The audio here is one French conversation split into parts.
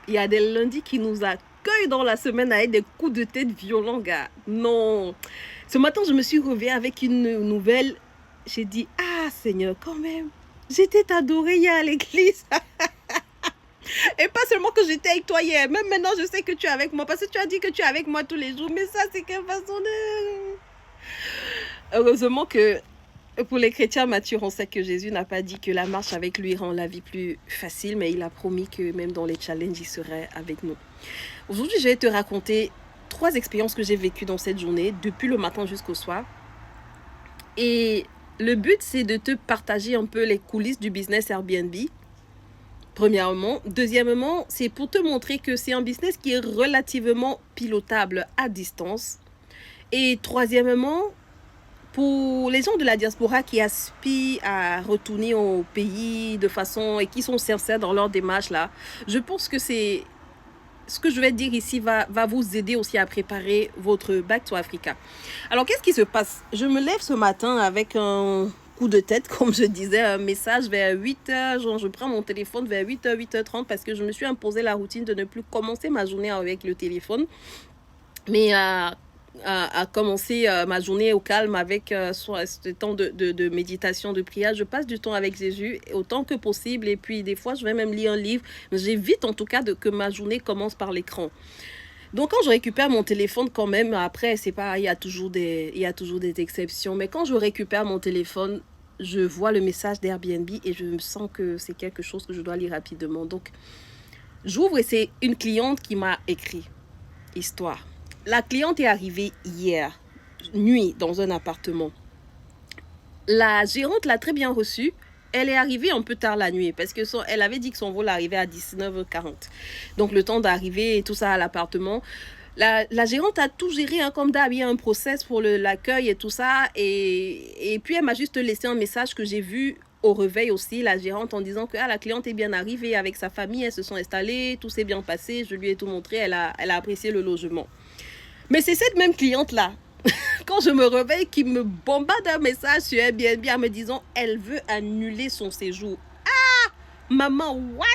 Il y a des lundis qui nous accueillent dans la semaine avec des coups de tête violents, gars. Non. Ce matin, je me suis réveillée avec une nouvelle. J'ai dit, ah Seigneur, quand même. J'étais adorée hier à l'église. Et pas seulement que j'étais avec toi hier. Même maintenant, je sais que tu es avec moi. Parce que tu as dit que tu es avec moi tous les jours. Mais ça, c'est quelle façon de... Heureusement que pour les chrétiens matures, on sait que Jésus n'a pas dit que la marche avec lui rend la vie plus facile, mais il a promis que même dans les challenges, il serait avec nous. Aujourd'hui, je vais te raconter 3 expériences que j'ai vécues dans cette journée, depuis le matin jusqu'au soir. Et le but, c'est de te partager un peu les coulisses du business Airbnb. Premièrement. Deuxièmement, c'est pour te montrer que c'est un business qui est relativement pilotable à distance. Et troisièmement, pour les gens de la diaspora qui aspirent à retourner au pays de façon et qui sont sincères dans leur démarche là, je pense que c'est ce que je vais dire ici va vous aider aussi à préparer votre Back to Africa. Alors, qu'est-ce qui se passe? Je me lève ce matin avec un coup de tête, comme je disais, un message vers 8h. Genre, je prends mon téléphone vers 8h, 8h30 parce que je me suis imposé la routine de ne plus commencer ma journée avec le téléphone. Mais à commencer ma journée au calme avec ce temps de méditation, de prière. Je passe du temps avec Jésus autant que possible et puis des fois je vais même lire un livre. J'évite en tout cas que ma journée commence par l'écran. Donc quand je récupère mon téléphone quand même, après c'est pas, il y a toujours des exceptions, mais quand je récupère mon téléphone, je vois le message d'Airbnb et je me sens que c'est quelque chose que je dois lire rapidement. Donc j'ouvre et c'est une cliente qui m'a écrit. Histoire. La cliente est arrivée hier, nuit, dans un appartement. La gérante l'a très bien reçue. Elle est arrivée un peu tard la nuit parce que elle avait dit que son vol arrivait à 19h40. Donc le temps d'arriver et tout ça à l'appartement. La gérante a tout géré hein, comme d'hab. Il y a un process pour l'accueil et tout ça. Et puis elle m'a juste laissé un message que j'ai vu au réveil aussi, la gérante, en disant que la cliente est bien arrivée avec sa famille, elles se sont installées, tout s'est bien passé, je lui ai tout montré, elle a apprécié le logement. Mais c'est cette même cliente-là, quand je me réveille, qui me bombarde un message sur Airbnb en me disant elle veut annuler son séjour. Ah, maman, what?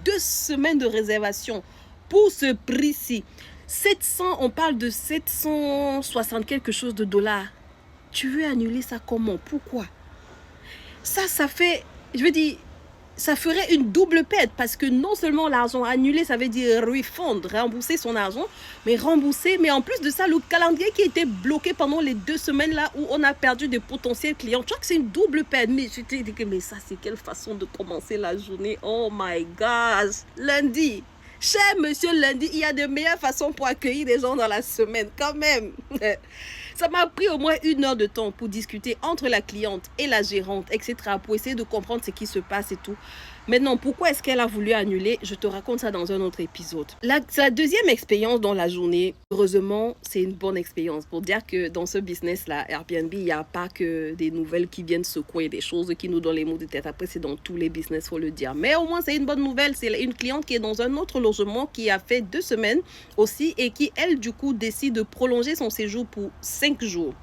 2 semaines de réservation pour ce prix-ci. 700, on parle de 760 quelque chose de dollars. Tu veux annuler ça comment? Pourquoi? Ça fait, je veux dire, ça ferait une double perte parce que non seulement l'argent annulé, ça veut dire refund, rembourser son argent, mais rembourser, mais en plus de ça, le calendrier qui était bloqué pendant les 2 semaines là où on a perdu de potentiels clients, tu vois que c'est une double perte. Mais je t'ai dit que, mais ça, c'est quelle façon de commencer la journée? Oh my gosh, lundi. Cher monsieur lundi, il y a de meilleures façons pour accueillir des gens dans la semaine, quand même. Ça m'a pris au moins 1 heure de temps pour discuter entre la cliente et la gérante, etc., pour essayer de comprendre ce qui se passe et tout. Maintenant, pourquoi est-ce qu'elle a voulu annuler? Je te raconte ça dans un autre épisode. C'est la deuxième expérience dans la journée. Heureusement, c'est une bonne expérience pour dire que dans ce business-là, Airbnb, il n'y a pas que des nouvelles qui viennent secouer, des choses qui nous donnent les maux de tête. Après, c'est dans tous les business, faut le dire. Mais au moins, c'est une bonne nouvelle. C'est une cliente qui est dans un autre logement qui a fait 2 semaines aussi et qui, elle, du coup, décide de prolonger son séjour pour 5 jours.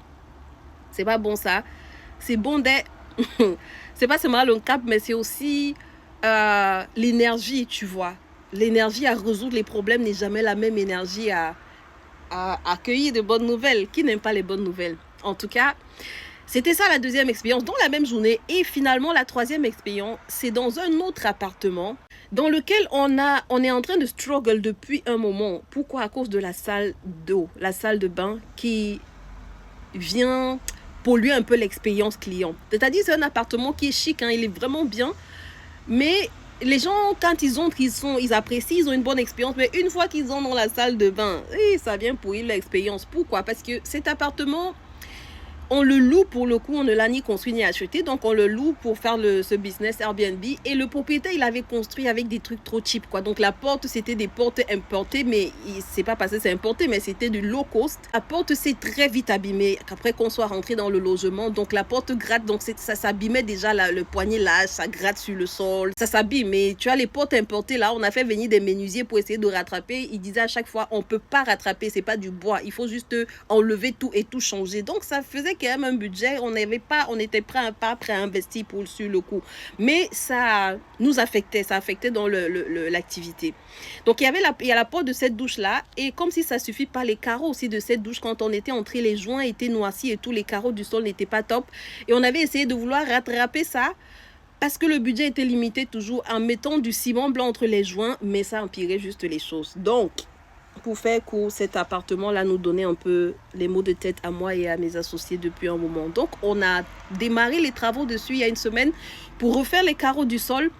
C'est pas bon ça. C'est bon d'être... c'est pas seulement le cap, mais c'est aussi l'énergie, tu vois. L'énergie à résoudre les problèmes n'est jamais la même énergie à accueillir de bonnes nouvelles. Qui n'aime pas les bonnes nouvelles? En tout cas, c'était ça la deuxième expérience dans la même journée. Et finalement, la troisième expérience, c'est dans un autre appartement dans lequel on est en train de struggle depuis un moment. Pourquoi? À cause de la salle d'eau, la salle de bain qui vient polluer un peu l'expérience client. C'est-à-dire, c'est un appartement qui est chic, hein, il est vraiment bien. Mais les gens, quand ils entrent, ils apprécient, ils ont une bonne expérience. Mais une fois qu'ils sont dans la salle de bain, ça vient pourrir l'expérience. Pourquoi? Parce que cet appartement, on le loue pour le coup, on ne l'a ni construit ni acheté. Donc, on le loue pour faire ce business Airbnb. Et le propriétaire, il avait construit avec des trucs trop cheap, quoi. Donc, la porte, c'était des portes importées. Mais c'est pas parce que c'est importé, mais c'était du low cost. La porte s'est très vite abîmée après qu'on soit rentré dans le logement. Donc, la porte gratte. Donc, ça s'abîmait déjà, le poignet là. Ça gratte sur le sol. Ça s'abîme. Mais tu as les portes importées là. On a fait venir des menuisiers pour essayer de rattraper. Ils disaient à chaque fois, on peut pas rattraper. C'est pas du bois. Il faut juste enlever tout et tout changer. Donc, ça faisait quand même un budget, on n'était pas prêt à investir sur le coup. Mais ça nous affectait, ça affectait dans l'activité. Donc, il y a la porte de cette douche-là. Et comme si ça suffit pas, les carreaux aussi de cette douche, quand on était entré, les joints étaient noircis et tous les carreaux du sol n'étaient pas top. Et on avait essayé de vouloir rattraper ça parce que le budget était limité toujours en mettant du ciment blanc entre les joints, mais ça empirait juste les choses. Donc, pour faire court, cet appartement-là nous donnait un peu les maux de tête à moi et à mes associés depuis un moment. Donc, on a démarré les travaux dessus il y a une semaine pour refaire les carreaux du sol.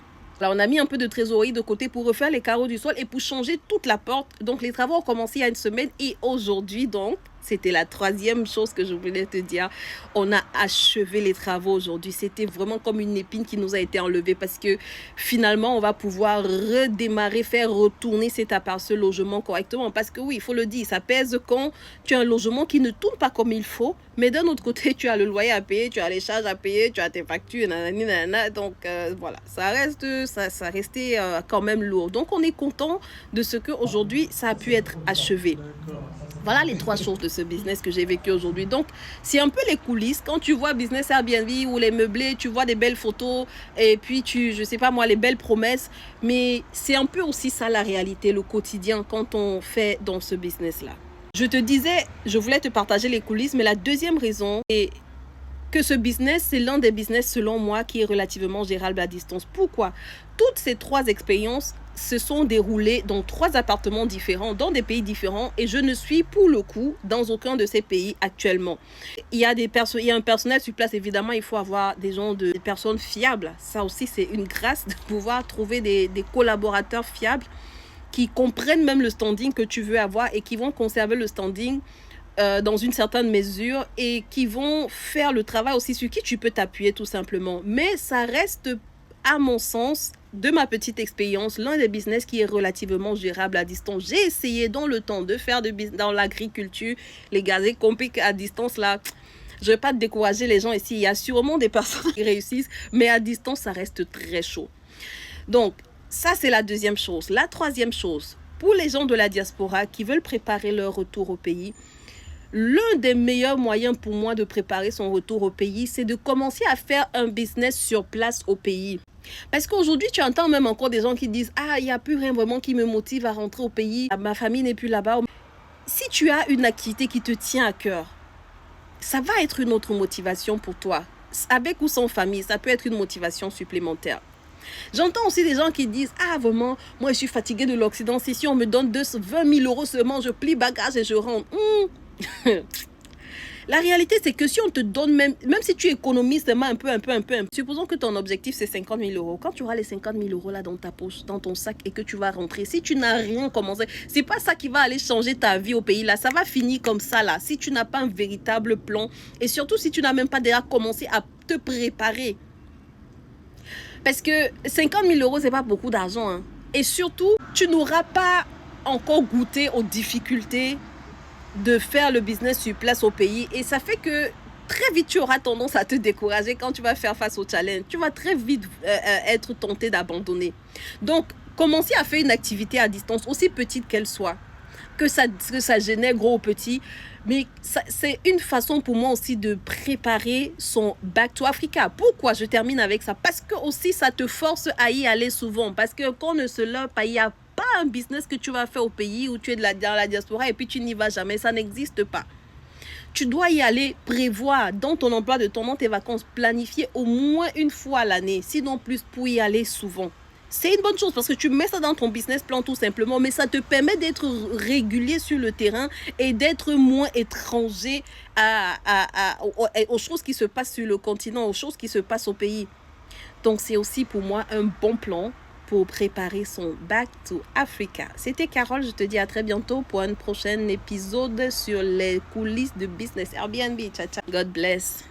Là, on a mis un peu de trésorerie de côté pour refaire les carreaux du sol et pour changer toute la porte. Donc, les travaux ont commencé il y a une semaine et aujourd'hui, donc, c'était la troisième chose que je voulais te dire. On a achevé les travaux aujourd'hui. C'était vraiment comme une épine qui nous a été enlevée parce que finalement, on va pouvoir redémarrer, faire retourner ce logement correctement. Parce que oui, il faut le dire, ça pèse quand tu as un logement qui ne tourne pas comme il faut. Mais d'un autre côté, tu as le loyer à payer, tu as les charges à payer, tu as tes factures, nanani, nanana. Donc voilà, ça restait quand même lourd. Donc on est content de ce qu'aujourd'hui, ça a pu être achevé. Voilà les trois choses de ce business que j'ai vécu aujourd'hui. Donc, c'est un peu les coulisses. Quand tu vois Business Airbnb ou les meublés, tu vois des belles photos et puis je sais pas moi, les belles promesses. Mais c'est un peu aussi ça la réalité, le quotidien quand on fait dans ce business-là. Je te disais, je voulais te partager les coulisses, mais la deuxième raison est que ce business, c'est l'un des business, selon moi, qui est relativement gérable à distance. Pourquoi? Toutes ces trois expériences se sont déroulées dans 3 appartements différents, dans des pays différents, et je ne suis pour le coup dans aucun de ces pays actuellement. Il y a un personnel sur place, évidemment, il faut avoir des personnes fiables. Ça aussi, c'est une grâce de pouvoir trouver des collaborateurs fiables qui comprennent même le standing que tu veux avoir et qui vont conserver le standing dans une certaine mesure et qui vont faire le travail aussi sur qui tu peux t'appuyer tout simplement. Mais ça reste, à mon sens, de ma petite expérience, l'un des business qui est relativement gérable à distance. J'ai essayé dans le temps de faire dans l'agriculture, les gazés compliqués à distance là. Je ne vais pas te décourager les gens ici. Il y a sûrement des personnes qui réussissent, mais à distance, ça reste très chaud. Donc, ça, c'est la deuxième chose. La troisième chose, pour les gens de la diaspora qui veulent préparer leur retour au pays, l'un des meilleurs moyens pour moi de préparer son retour au pays, c'est de commencer à faire un business sur place au pays. Parce qu'aujourd'hui, tu entends même encore des gens qui disent « Ah, il n'y a plus rien vraiment qui me motive à rentrer au pays. Ma famille n'est plus là-bas. » Si tu as une activité qui te tient à cœur, ça va être une autre motivation pour toi. Avec ou sans famille, ça peut être une motivation supplémentaire. J'entends aussi des gens qui disent « Ah, vraiment, moi, je suis fatiguée de l'Occident. Si on me donne 20 000 € seulement, je plie bagage et je rentre. » La réalité, c'est que si on te donne même si tu économises seulement un peu, supposons que ton objectif, c'est 50 000 €. Quand tu auras les 50 000 € là dans ta poche, dans ton sac et que tu vas rentrer, si tu n'as rien commencé, c'est pas ça qui va aller changer ta vie au pays là. Ça va finir comme ça là. Si tu n'as pas un véritable plan et surtout si tu n'as même pas déjà commencé à te préparer. Parce que 50 000 €, c'est pas beaucoup d'argent. Hein. Et surtout, tu n'auras pas encore goûté aux difficultés de faire le business sur place au pays. Et ça fait que très vite, tu auras tendance à te décourager quand tu vas faire face au challenge. Tu vas très vite être tenté d'abandonner. Donc, commencer à faire une activité à distance, aussi petite qu'elle soit, que ça génère gros ou petit, mais c'est une façon pour moi aussi de préparer son Back to Africa. Pourquoi je termine avec ça? Parce que aussi, ça te force à y aller souvent. Parce que quand on ne se lève pas, il y a pas un business que tu vas faire au pays où tu es dans la diaspora et puis tu n'y vas jamais. Ça n'existe pas. Tu dois y aller, prévoir dans ton emploi de temps, dans tes vacances, planifier au moins une fois à l'année, sinon plus, pour y aller souvent. C'est une bonne chose parce que tu mets ça dans ton business plan tout simplement, mais ça te permet d'être régulier sur le terrain et d'être moins étranger aux choses qui se passent sur le continent, aux choses qui se passent au pays. Donc, c'est aussi pour moi un bon plan pour préparer son Back to Africa. C'était Carole, je te dis à très bientôt pour un prochain épisode sur les coulisses de Business Airbnb. Ciao, ciao. God bless.